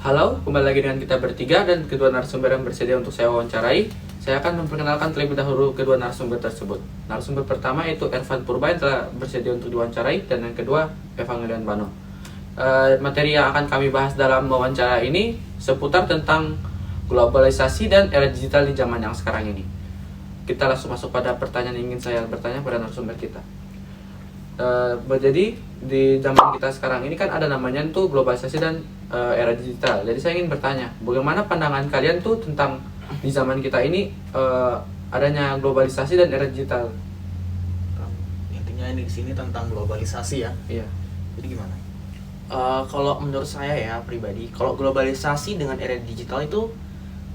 Halo, kembali lagi dengan kita bertiga dan kedua narasumber yang bersedia untuk saya wawancarai. Saya akan memperkenalkan terlebih dahulu kedua narasumber tersebut. Narasumber pertama yaitu Ervan Purba yang telah bersedia untuk diwawancarai, dan yang kedua Evangelion Bano. Materi yang akan kami bahas dalam wawancara ini seputar tentang globalisasi dan era digital di zaman yang sekarang ini. Kita langsung masuk pada pertanyaan yang ingin saya bertanya pada narasumber kita. Jadi di zaman kita sekarang ini kan ada namanya tuh globalisasi dan era digital. Jadi saya ingin bertanya, bagaimana pandangan kalian tuh tentang di zaman kita ini adanya globalisasi dan era digital? Intinya ini di sini tentang globalisasi ya. Iya. Jadi gimana? Kalau menurut saya ya pribadi, kalau globalisasi dengan era digital itu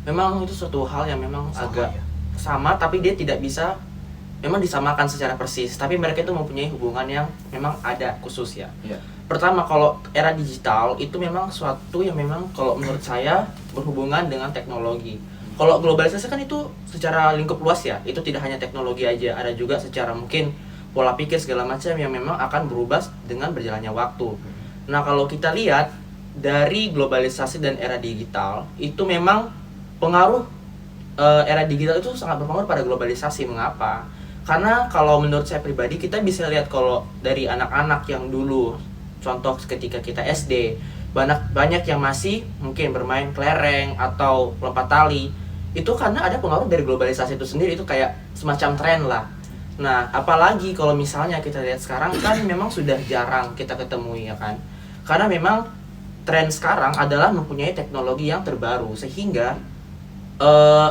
memang itu suatu hal yang memang agak sama, tapi dia tidak bisa memang disamakan secara persis. Tapi mereka itu mempunyai hubungan yang memang ada khusus ya. Iya. Pertama, kalau era digital itu memang suatu yang memang kalau menurut saya berhubungan dengan teknologi. Kalau globalisasi kan itu secara lingkup luas ya, itu tidak hanya teknologi aja, ada juga secara mungkin pola pikir segala macam yang memang akan berubah dengan berjalannya waktu. Nah, kalau kita lihat dari globalisasi dan era digital, itu memang pengaruh era digital itu sangat berpengaruh pada globalisasi. Mengapa? Karena kalau menurut saya pribadi, kita bisa lihat kalau dari anak-anak yang dulu, contoh ketika kita SD, banyak yang masih mungkin bermain kelereng atau lompat tali, itu karena ada pengaruh dari globalisasi itu sendiri, itu kayak semacam tren lah. Nah, apalagi kalau misalnya kita lihat sekarang kan memang sudah jarang kita ketemui ya kan. Karena memang tren sekarang adalah mempunyai teknologi yang terbaru, sehingga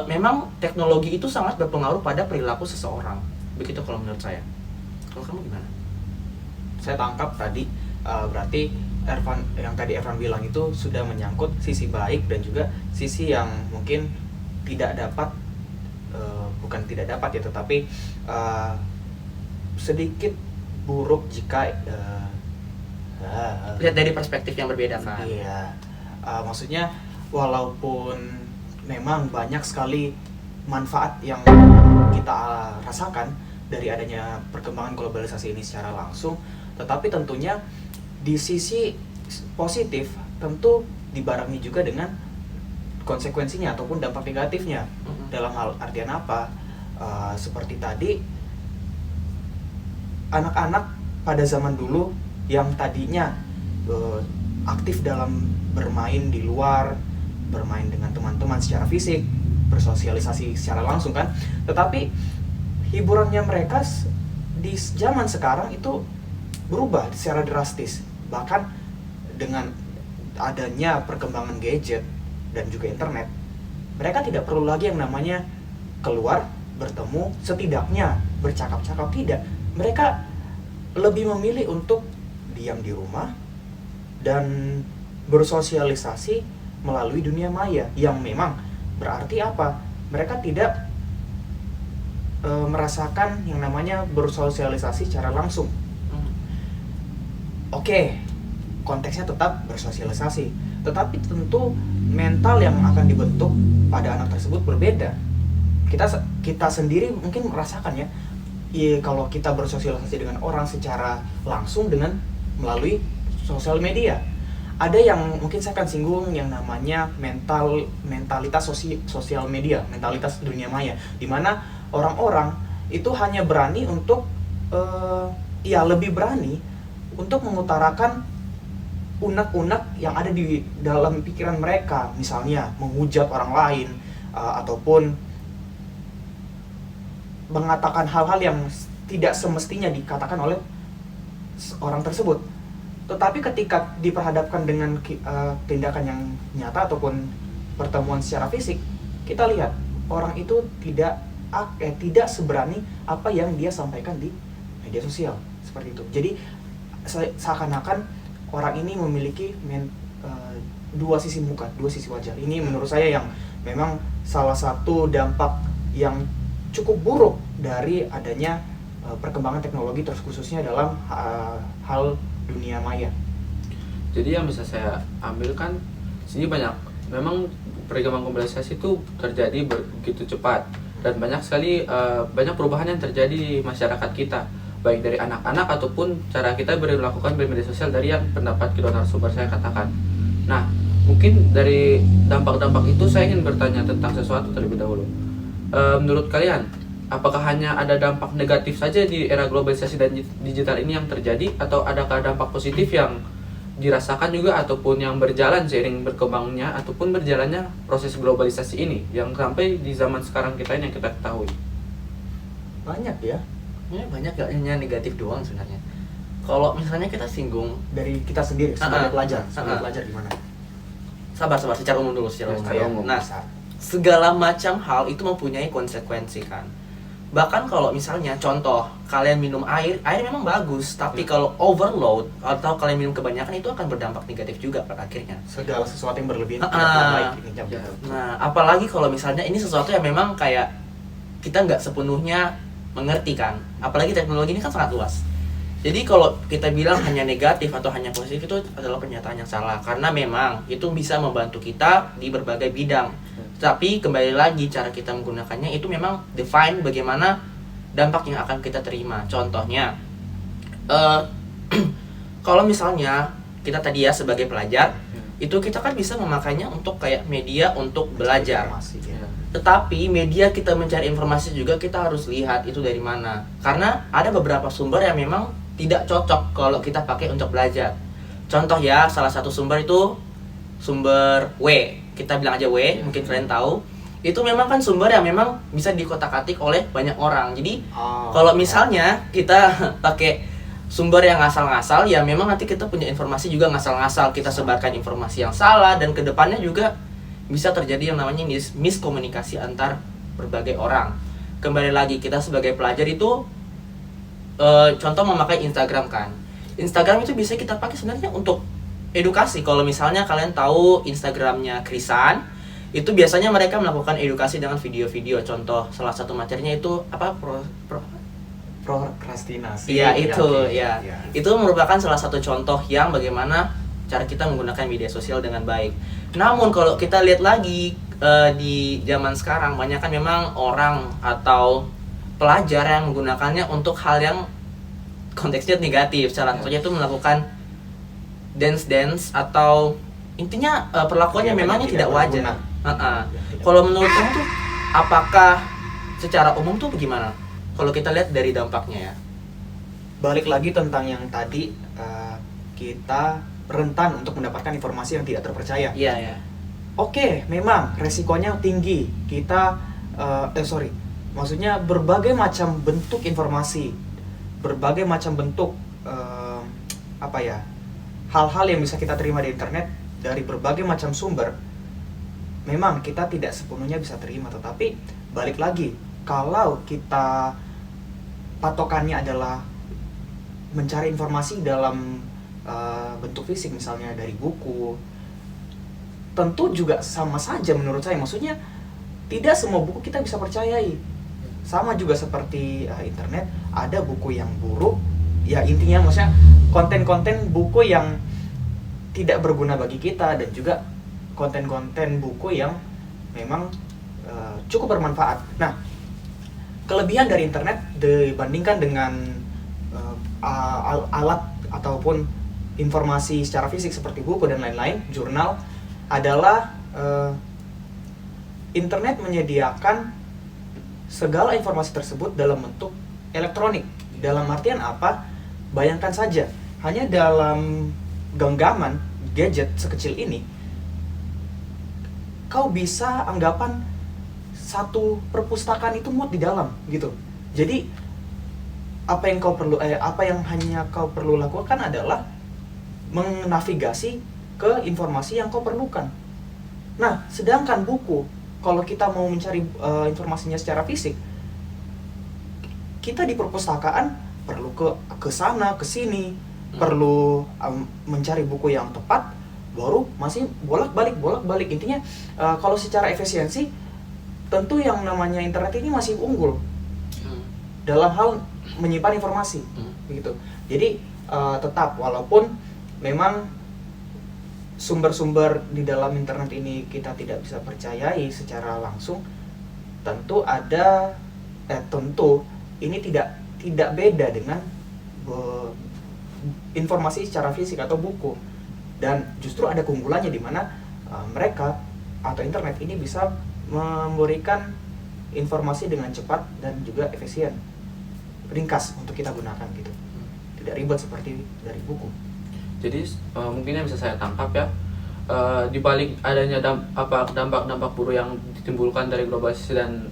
memang teknologi itu sangat berpengaruh pada perilaku seseorang. Begitu kalau menurut saya. Kalau kamu gimana? Saya tangkap tadi berarti Ervan bilang itu sudah menyangkut sisi baik dan juga sisi yang mungkin tidak dapat bukan tidak dapat ya, tetapi sedikit buruk jika Lihat dari perspektif yang berbeda kan. Iya, maksudnya walaupun memang banyak sekali manfaat yang kita rasakan dari adanya perkembangan globalisasi ini secara langsung, tetapi tentunya di sisi positif tentu dibarengi juga dengan konsekuensinya ataupun dampak negatifnya. Dalam hal artian apa? Seperti tadi, anak-anak pada zaman dulu yang tadinya aktif dalam bermain di luar, bermain dengan teman-teman secara fisik, bersosialisasi secara langsung kan, tetapi hiburannya mereka di zaman sekarang itu berubah secara drastis. Bahkan dengan adanya perkembangan gadget dan juga internet, mereka tidak perlu lagi yang namanya keluar, bertemu, setidaknya bercakap-cakap, tidak. Mereka lebih memilih untuk diam di rumah dan bersosialisasi melalui dunia maya, yang memang berarti apa? Mereka tidak merasakan yang namanya bersosialisasi secara langsung. Oke, konteksnya tetap bersosialisasi, tetapi tentu mental yang akan dibentuk pada anak tersebut berbeda. Kita sendiri mungkin merasakan ya, kalau kita bersosialisasi dengan orang secara langsung dengan melalui sosial media. Ada yang mungkin saya akan singgung yang namanya mentalitas sosial media, mentalitas dunia maya, di mana orang-orang itu hanya berani untuk lebih berani untuk mengutarakan unek-unek yang ada di dalam pikiran mereka, misalnya menghujat orang lain ataupun mengatakan hal-hal yang tidak semestinya dikatakan oleh orang tersebut. Tetapi ketika diperhadapkan dengan tindakan yang nyata ataupun pertemuan secara fisik, kita lihat orang itu tidak seberani apa yang dia sampaikan di media sosial, seperti itu. Jadi seakan-akan orang ini memiliki dua sisi muka, dua sisi wajah. Ini menurut saya yang memang salah satu dampak yang cukup buruk dari adanya perkembangan teknologi, terus khususnya dalam hal dunia maya. Jadi yang bisa saya ambil kan, sini banyak memang perkembangan globalisasi itu terjadi begitu cepat, dan banyak sekali banyak perubahan yang terjadi di masyarakat kita, baik dari anak-anak ataupun cara kita melakukan bermedia sosial, dari yang pendapat kedua narasumber saya katakan. Nah, mungkin dari dampak-dampak itu saya ingin bertanya tentang sesuatu terlebih dahulu. Menurut kalian, apakah hanya ada dampak negatif saja di era globalisasi dan digital ini yang terjadi, atau adakah dampak positif yang dirasakan juga ataupun yang berjalan seiring berkembangnya ataupun berjalannya proses globalisasi ini yang sampai di zaman sekarang kita ini yang kita ketahui? Banyak ya, Ya, banyak gak hanya negatif doang sebenarnya. Kalau misalnya kita singgung, dari kita sendiri sebagai pelajar gimana? sabar secara umum dulu, secara umum. Secara umum, Nah, bisa. segala macam hal itu mempunyai konsekuensi kan. Bahkan kalau misalnya contoh kalian minum air memang bagus, tapi kalau overload atau kalian minum kebanyakan itu akan berdampak negatif juga pada akhirnya. Segala sesuatu yang berlebihan tidak pernah baik intinya. Ya. Nah, apalagi kalau misalnya ini sesuatu yang memang kayak kita nggak sepenuhnya mengerti kan. Apalagi teknologi ini kan sangat luas. Jadi kalau kita bilang hanya negatif atau hanya positif itu adalah pernyataan yang salah, karena memang itu bisa membantu kita di berbagai bidang. Tapi kembali lagi cara kita menggunakannya itu memang define bagaimana dampak yang akan kita terima. Contohnya, kalau misalnya kita tadi ya sebagai pelajar, itu kita kan bisa memakainya untuk kayak media untuk belajar. Informasi, ya. Tetapi media kita mencari informasi juga kita harus lihat itu dari mana. Karena ada beberapa sumber yang memang tidak cocok kalau kita pakai untuk belajar. Contoh ya, salah satu sumber itu sumber W. Kita bilang aja W, mungkin kalian tahu. Itu memang kan sumber yang memang bisa dikotak-atik oleh banyak orang. Jadi kalau misalnya kita pakai sumber yang ngasal-ngasal, ya memang nanti kita punya informasi juga ngasal-ngasal. Kita sebarkan informasi yang salah, dan kedepannya juga bisa terjadi yang namanya miskomunikasi antar berbagai orang. Kembali lagi, kita sebagai pelajar itu contoh memakai Instagram kan. Instagram itu bisa kita pakai sebenarnya untuk edukasi. Kalau misalnya kalian tahu Instagramnya Krisan, itu biasanya mereka melakukan edukasi dengan video-video. Contoh salah satu materinya itu apa? Prokrastinasi. Iya itu oke. ya. Itu merupakan salah satu contoh yang bagaimana cara kita menggunakan media sosial dengan baik. Namun kalau kita lihat lagi di zaman sekarang, banyak kan memang orang atau pelajar yang menggunakannya untuk hal yang konteksnya negatif. Salah satunya itu melakukan dance atau intinya perlakuannya Ya, memangnya tidak wajar. berguna. Kalau menurut kamu tuh, apakah secara umum tuh bagaimana? Kalau kita lihat dari dampaknya ya. Balik lagi tentang yang tadi, kita rentan untuk mendapatkan informasi yang tidak terpercaya. Iya ya. Oke, memang resikonya tinggi. Maksudnya berbagai macam bentuk informasi, berbagai macam bentuk hal-hal yang bisa kita terima di internet dari berbagai macam sumber. Memang kita tidak sepenuhnya bisa terima, tetapi balik lagi, kalau kita patokannya adalah mencari informasi dalam bentuk fisik, misalnya dari buku, tentu juga sama saja menurut saya. Maksudnya tidak semua buku kita bisa percayai. Sama juga seperti internet, ada buku yang buruk. Ya intinya maksudnya konten-konten buku yang tidak berguna bagi kita, dan juga konten-konten buku yang memang cukup bermanfaat. Nah, kelebihan dari internet dibandingkan dengan alat ataupun informasi secara fisik seperti buku dan lain-lain, jurnal, adalah internet menyediakan segala informasi tersebut dalam bentuk elektronik. Dalam artian apa? Bayangkan saja, hanya dalam genggaman gadget sekecil ini, kau bisa anggapan satu perpustakaan itu muat di dalam gitu. Jadi apa yang hanya kau perlu lakukan adalah menavigasi ke informasi yang kau perlukan. Nah, sedangkan buku, kalau kita mau mencari informasinya secara fisik, kita di perpustakaan perlu ke sana ke sini, perlu mencari buku yang tepat, baru masih bolak-balik. Intinya kalau secara efisiensi, tentu yang namanya internet ini masih unggul dalam hal menyimpan informasi, begitu. Jadi tetap, walaupun memang sumber-sumber di dalam internet ini kita tidak bisa percayai secara langsung, tentu ini tidak beda dengan informasi secara fisik atau buku. Dan justru ada keunggulannya, di mana mereka atau internet ini bisa memberikan informasi dengan cepat dan juga efisien, ringkas untuk kita gunakan gitu, tidak ribet seperti dari buku. Jadi mungkin yang bisa saya tangkap ya, di balik adanya dampak-dampak buruk yang ditimbulkan dari globalisasi dan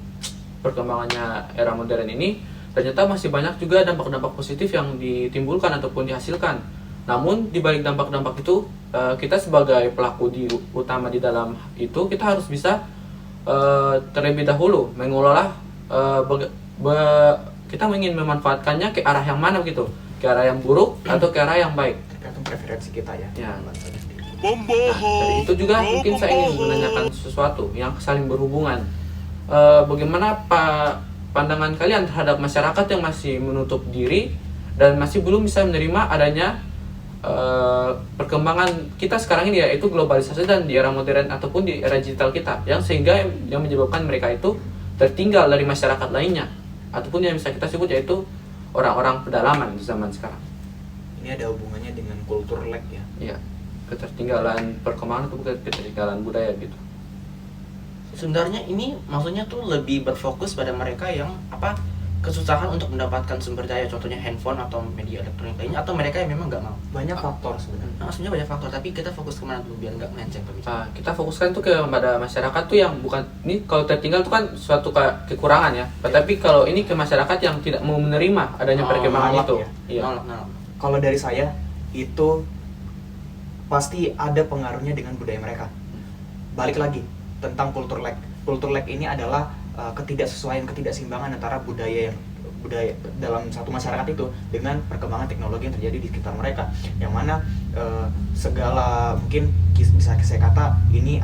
perkembangannya era modern ini, ternyata masih banyak juga dampak-dampak positif yang ditimbulkan ataupun dihasilkan. Namun di balik dampak-dampak itu, kita sebagai pelaku utama di dalam itu, kita harus bisa terlebih dahulu mengelola, kita ingin memanfaatkannya ke arah yang mana gitu, ke arah yang buruk atau ke arah yang baik. Tergantung preferensi kita ya. Ya. Nah, dari itu juga mungkin saya ingin menanyakan sesuatu yang saling berhubungan. Bagaimana pandangan kalian terhadap masyarakat yang masih menutup diri dan masih belum bisa menerima adanya perkembangan kita sekarang ini, yaitu globalisasi dan di era modern ataupun di era digital kita, yang sehingga yang menyebabkan mereka itu tertinggal dari masyarakat lainnya, ataupun yang bisa kita sebut yaitu orang-orang pedalaman di zaman sekarang. Ini ada hubungannya dengan kultur lag ya. Iya, ketertinggalan perkembangan atau ketertinggalan budaya gitu. Sebenarnya ini maksudnya tuh lebih berfokus pada mereka yang kesusahan untuk mendapatkan sumber daya, contohnya handphone atau media elektronik lainnya, atau mereka yang memang nggak mau. Banyak faktor sebenarnya. Nah, sebenarnya banyak faktor, tapi kita fokus kemana dulu biar nggak melenceng pembicaraan. Kita fokuskan tuh kepada masyarakat tuh yang bukan, ini kalau tertinggal tuh kan suatu kekurangan ya. Tapi kalau ini ke masyarakat yang tidak mau menerima adanya perkembangan nolak itu. ya. Iya. Nolak. Kalau dari saya itu pasti ada pengaruhnya dengan budaya mereka. Balik lagi tentang kultur lag. Kultur lag ini adalah ketidaksesuaian, ketidakseimbangan antara budaya dalam satu masyarakat itu dengan perkembangan teknologi yang terjadi di sekitar mereka, yang mana segala mungkin bisa saya kata ini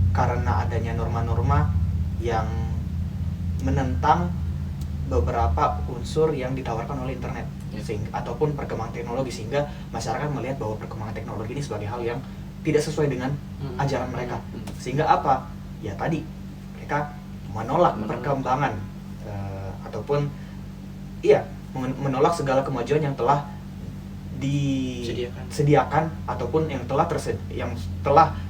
karena adanya norma-norma yang menentang beberapa unsur yang ditawarkan oleh internet, ataupun perkembangan teknologi, sehingga masyarakat melihat bahwa perkembangan teknologi ini sebagai hal yang tidak sesuai dengan ajaran mereka, sehingga apa ya tadi mereka menolak perkembangan ataupun menolak segala kemajuan yang telah disediakan ataupun yang telah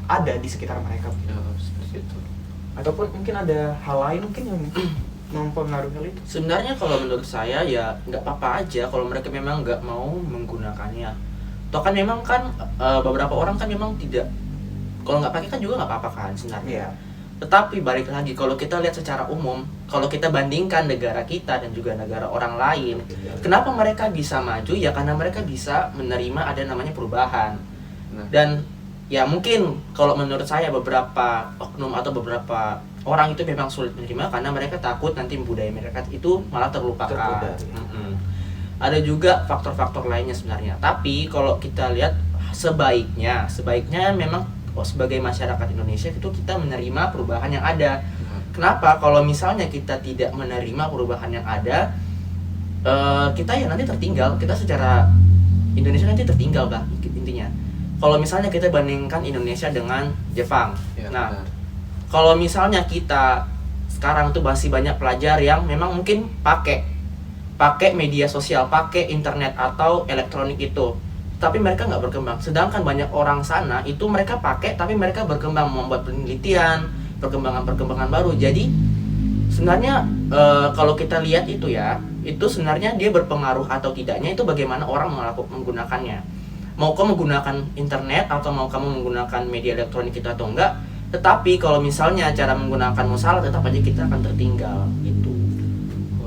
ada di sekitar mereka. Ya, seperti itu. Ataupun mungkin ada hal lain mungkin yang mempengaruhi hal itu. Sebenarnya kalau menurut saya ya nggak apa-apa aja kalau mereka memang nggak mau menggunakannya. Toh kan memang kan beberapa orang kan memang tidak, kalau nggak pakai kan juga nggak apa-apa kan sebenarnya. Tetapi balik lagi, kalau kita lihat secara umum, kalau kita bandingkan negara kita dan juga negara orang lain, kenapa mereka bisa maju? Ya karena mereka bisa menerima ada namanya perubahan. Dan ya mungkin kalau menurut saya beberapa oknum atau beberapa orang itu memang sulit menerima karena mereka takut nanti budaya mereka itu malah terlupakan. Ada juga faktor-faktor lainnya sebenarnya. Tapi kalau kita lihat sebaiknya memang sebagai masyarakat Indonesia itu kita menerima perubahan yang ada. Kenapa? Kalau misalnya kita tidak menerima perubahan yang ada, kita ya nanti tertinggal. Kita secara Indonesia nanti tertinggal lah intinya. Kalau misalnya kita bandingkan Indonesia dengan Jepang, kalau misalnya kita sekarang tuh masih banyak pelajar yang memang mungkin pakai media sosial, pakai internet atau elektronik itu, tapi mereka nggak berkembang. Sedangkan banyak orang sana itu mereka pakai, tapi mereka berkembang, membuat penelitian, perkembangan baru. Jadi sebenarnya kalau kita lihat itu ya, itu sebenarnya dia berpengaruh atau tidaknya itu bagaimana orang menggunakannya. Mau kamu menggunakan internet atau mau kamu menggunakan media elektronik itu atau enggak, tetapi kalau misalnya cara menggunakanmu salah, tetap aja kita akan tertinggal gitu.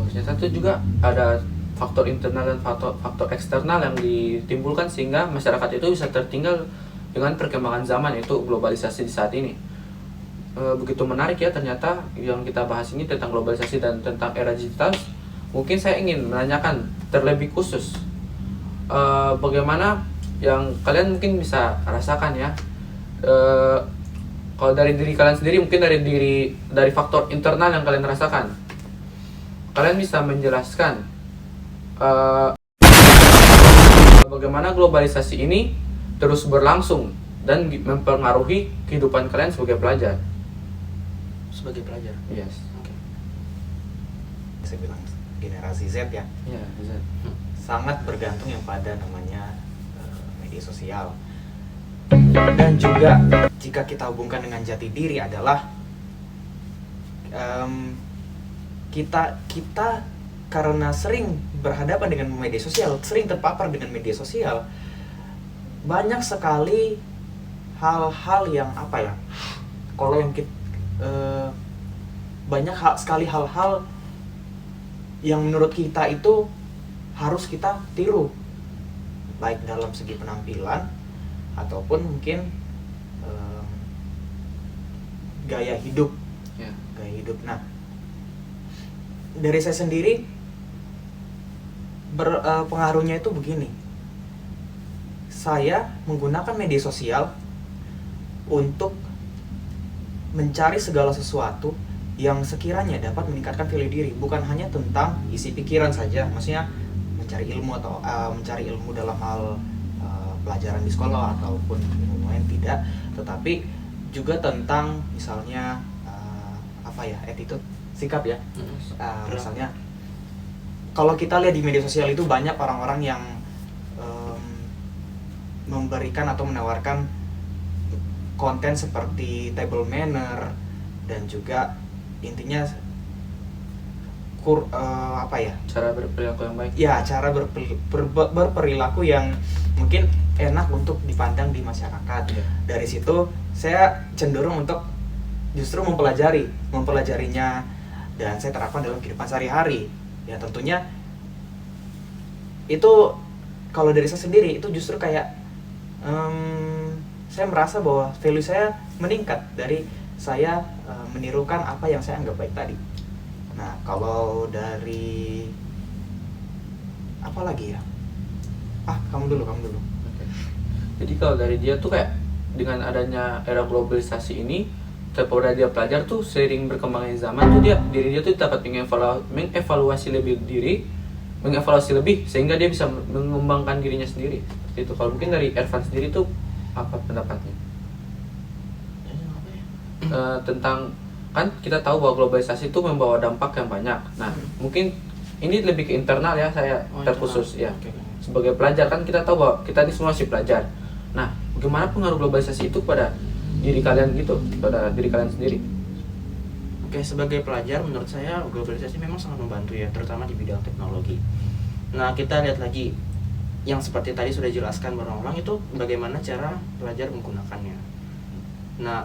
Ternyata itu juga ada faktor internal dan faktor eksternal yang ditimbulkan sehingga masyarakat itu bisa tertinggal dengan perkembangan zaman, yaitu globalisasi di saat ini. Begitu menarik ya ternyata yang kita bahas ini tentang globalisasi dan tentang era digital. Mungkin saya ingin menanyakan terlebih khusus bagaimana yang kalian mungkin bisa rasakan ya, kalau dari diri kalian sendiri, mungkin dari faktor internal yang kalian rasakan, kalian bisa menjelaskan bagaimana globalisasi ini terus berlangsung dan mempengaruhi kehidupan kalian sebagai pelajar. Yes. Okay. Saya bilang generasi Z ya. Iya, Z. Sangat bergantung yang pada namanya media sosial. Dan juga jika kita hubungkan dengan jati diri adalah kita karena sering berhadapan dengan media sosial, sering terpapar dengan media sosial, banyak sekali hal-hal yang apa ya? Kalau yang banyak sekali hal-hal yang menurut kita itu harus kita tiru, baik dalam segi penampilan ataupun mungkin gaya hidup. Ya. Gaya hidup. Nah, dari saya sendiri pengaruhnya itu begini. Saya menggunakan media sosial untuk mencari segala sesuatu yang sekiranya dapat meningkatkan value diri, bukan hanya tentang isi pikiran saja, maksudnya mencari ilmu atau mencari ilmu dalam hal pelajaran di sekolah ataupun ilmu lain, tidak, tetapi juga tentang misalnya attitude, sikap ya. Misalnya kalau kita lihat di media sosial itu banyak orang-orang yang memberikan atau menawarkan konten seperti table manner dan juga intinya cara berperilaku yang baik. Ya, cara berperilaku yang mungkin enak untuk dipandang di masyarakat. Ya. Dari situ saya cenderung untuk justru mempelajarinya dan saya terapkan dalam kehidupan sehari-hari. Ya tentunya itu kalau dari saya sendiri itu justru kayak saya merasa bahwa value saya meningkat dari saya menirukan apa yang saya anggap baik tadi. Nah, kalau dari apa lagi ya? Kamu dulu. Oke. Jadi kalau dari dia tuh kayak dengan adanya era globalisasi ini, daripada dia pelajar tuh seiring berkembangnya zaman tuh diri dia tuh dapat mengevaluasi lebih sehingga dia bisa mengembangkan dirinya sendiri. Seperti itu. Kalau mungkin dari Ervan sendiri tuh apa pendapatnya? Tentang kan kita tahu bahwa globalisasi itu membawa dampak yang banyak. Nah, mungkin ini lebih ke internal ya, saya terkhusus ya. Okay. Sebagai pelajar kan kita tahu bahwa kita ini semua masih pelajar. Nah, bagaimana pengaruh globalisasi itu pada diri kalian gitu, pada diri kalian sendiri? Oke, sebagai pelajar menurut saya globalisasi memang sangat membantu ya, terutama di bidang teknologi. Nah, kita lihat lagi yang seperti tadi sudah jelaskan berulang-ulang itu bagaimana cara pelajar menggunakannya. Nah,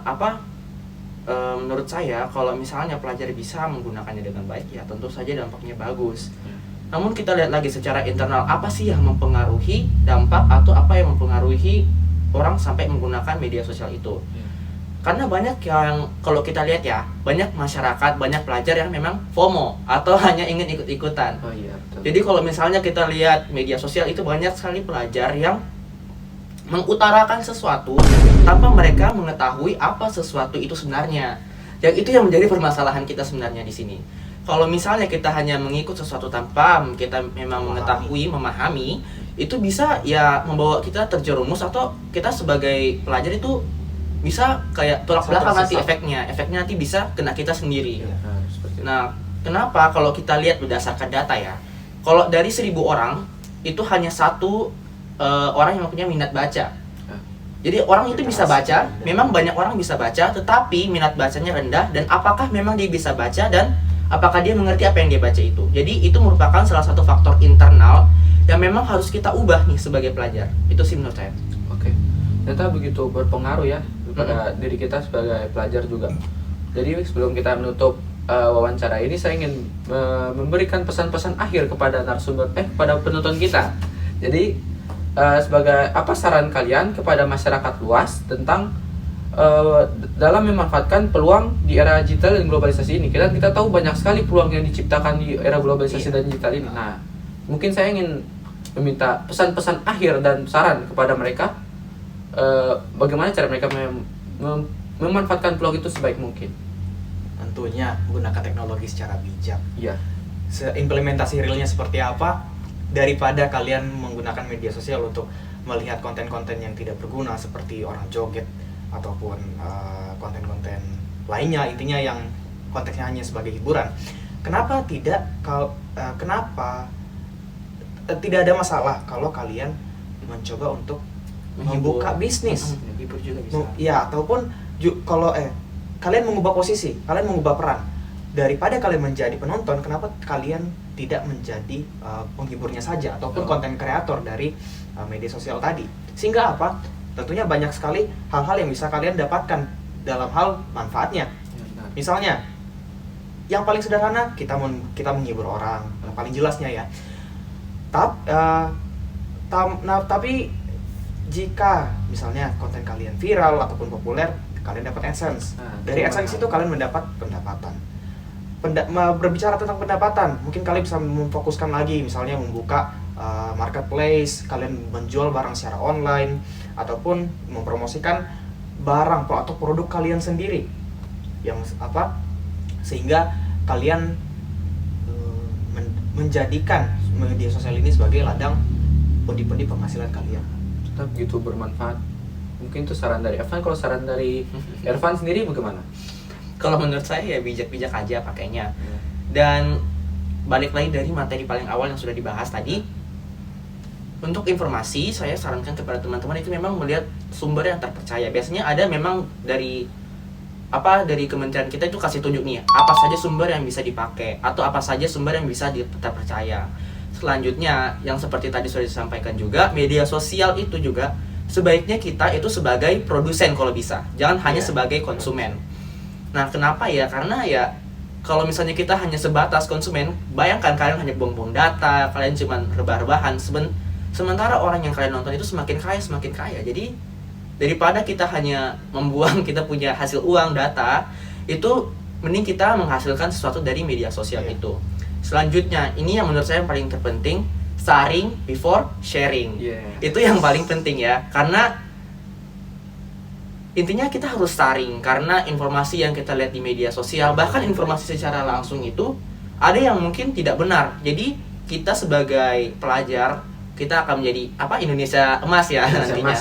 menurut saya kalau misalnya pelajar bisa menggunakannya dengan baik ya tentu saja dampaknya bagus. Namun kita lihat lagi secara internal apa sih yang mempengaruhi dampak atau apa yang mempengaruhi orang sampai menggunakan media sosial itu. Karena banyak yang kalau kita lihat ya, banyak masyarakat, banyak pelajar yang memang FOMO atau hanya ingin ikut-ikutan. Oh iya, betul. Jadi kalau misalnya kita lihat media sosial itu banyak sekali pelajar yang mengutarakan sesuatu tanpa mereka mengetahui apa sesuatu itu sebenarnya. Yang itu yang menjadi permasalahan kita sebenarnya di sini. Kalau misalnya kita hanya mengikut sesuatu tanpa kita memang mengetahui, memahami, itu bisa ya membawa kita terjerumus atau kita sebagai pelajar itu bisa kayak tolak belakang nanti efeknya nanti bisa kena kita sendiri. Nah, kenapa kalau kita lihat berdasarkan data ya, kalau dari 1.000 orang itu hanya satu orang yang mempunyai minat baca. Jadi orang itu bisa baca, memang banyak orang bisa baca, tetapi minat bacanya rendah. Dan apakah memang dia bisa baca dan apakah dia mengerti apa yang dia baca itu? Jadi itu merupakan salah satu faktor internal yang memang harus kita ubah nih sebagai pelajar. Itu sih menurut saya. Oke. Ternyata begitu berpengaruh ya pada diri kita sebagai pelajar juga. Jadi sebelum kita menutup wawancara ini, saya ingin memberikan pesan-pesan akhir kepada kepada penonton kita. Jadi sebagai apa saran kalian kepada masyarakat luas tentang dalam memanfaatkan peluang di era digital dan globalisasi ini? Kita tahu banyak sekali peluang yang diciptakan di era globalisasi dan digital ini. Nah, mungkin saya ingin meminta pesan-pesan akhir dan saran kepada mereka, bagaimana cara mereka memanfaatkan peluang itu sebaik mungkin. Tentunya menggunakan teknologi secara bijak. Iya. Implementasi realnya seperti apa, daripada kalian menggunakan media sosial untuk melihat konten-konten yang tidak berguna seperti orang joget ataupun konten-konten lainnya, intinya yang konteksnya hanya sebagai hiburan. Kenapa tidak tidak ada masalah kalau kalian mencoba untuk membuka bisnis. Menghibur juga bisa. Ya, ataupun kalau kalian mengubah posisi, kalian mengubah peran. Daripada kalian menjadi penonton, kenapa kalian tidak menjadi penghiburnya saja ataupun konten kreator dari media sosial tadi? Sehingga apa? Tentunya banyak sekali hal-hal yang bisa kalian dapatkan dalam hal manfaatnya. Misalnya, yang paling sederhana kita menghibur orang, yang paling jelasnya ya. Tapi jika misalnya konten kalian viral ataupun populer, kalian dapat AdSense. Dari AdSense itu kalian mendapat pendapatan. Berbicara tentang pendapatan, mungkin kalian bisa memfokuskan lagi, misalnya membuka marketplace, kalian menjual barang secara online, ataupun mempromosikan barang atau produk kalian sendiri, yang sehingga kalian menjadikan media sosial ini sebagai ladang pundi-pundi penghasilan kalian. Tetap gitu bermanfaat. Mungkin itu saran dari Evan. Kalau saran dari Ervan sendiri bagaimana? Kalau menurut saya ya bijak-bijak aja pakainya. Dan balik lagi dari materi paling awal yang sudah dibahas tadi, untuk informasi saya sarankan kepada teman-teman itu memang melihat sumber yang terpercaya. Biasanya ada memang dari kementerian kita itu kasih tunjuk nih, apa saja sumber yang bisa dipakai atau apa saja sumber yang bisa terpercaya. Selanjutnya yang seperti tadi sudah disampaikan juga, media sosial itu juga sebaiknya kita itu sebagai produsen kalau bisa, jangan hanya sebagai konsumen. Nah, kenapa ya? Karena ya kalau misalnya kita hanya sebatas konsumen, bayangkan kalian hanya buang-buang data, kalian cuma rebah-rebahan. Sementara orang yang kalian nonton itu semakin kaya. Jadi daripada kita hanya membuang kita punya hasil uang data, itu mending kita menghasilkan sesuatu dari media sosial itu. Selanjutnya, ini yang menurut saya yang paling terpenting, sharing before sharing. Itu yang paling penting ya, karena intinya kita harus sharing, karena informasi yang kita lihat di media sosial, bahkan informasi secara langsung itu ada yang mungkin tidak benar. Jadi kita sebagai pelajar, kita akan menjadi Indonesia emas ya nantinya.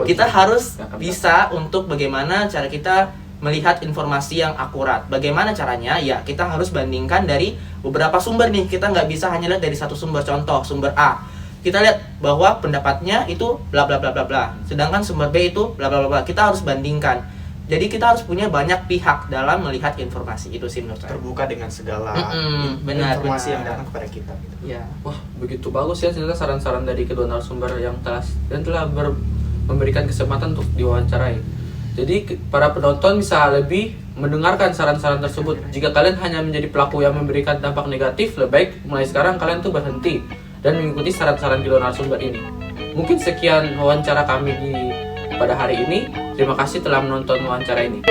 Kita harus bisa untuk bagaimana cara kita melihat informasi yang akurat. Bagaimana caranya? Ya kita harus bandingkan dari beberapa sumber nih. Kita nggak bisa hanya lihat dari satu sumber. Contoh sumber A, kita lihat bahwa pendapatnya itu bla bla bla bla bla, sedangkan sumber B itu bla bla bla. Kita harus bandingkan. Jadi kita harus punya banyak pihak dalam melihat informasi itu sih menurut saya. Terbuka dengan segala informasi yang datang kepada kita gitu. Ya. Wah, begitu bagus ya ternyata saran-saran dari kedua narasumber yang telah memberikan kesempatan untuk diwawancarai. Jadi para penonton bisa lebih mendengarkan saran-saran tersebut. Jika kalian hanya menjadi pelaku yang memberikan dampak negatif, lebih baik mulai sekarang kalian tuh berhenti dan mengikuti saran-saran kedua narasumber ini. Mungkin sekian wawancara kami pada hari ini. Terima kasih telah menonton wawancara ini.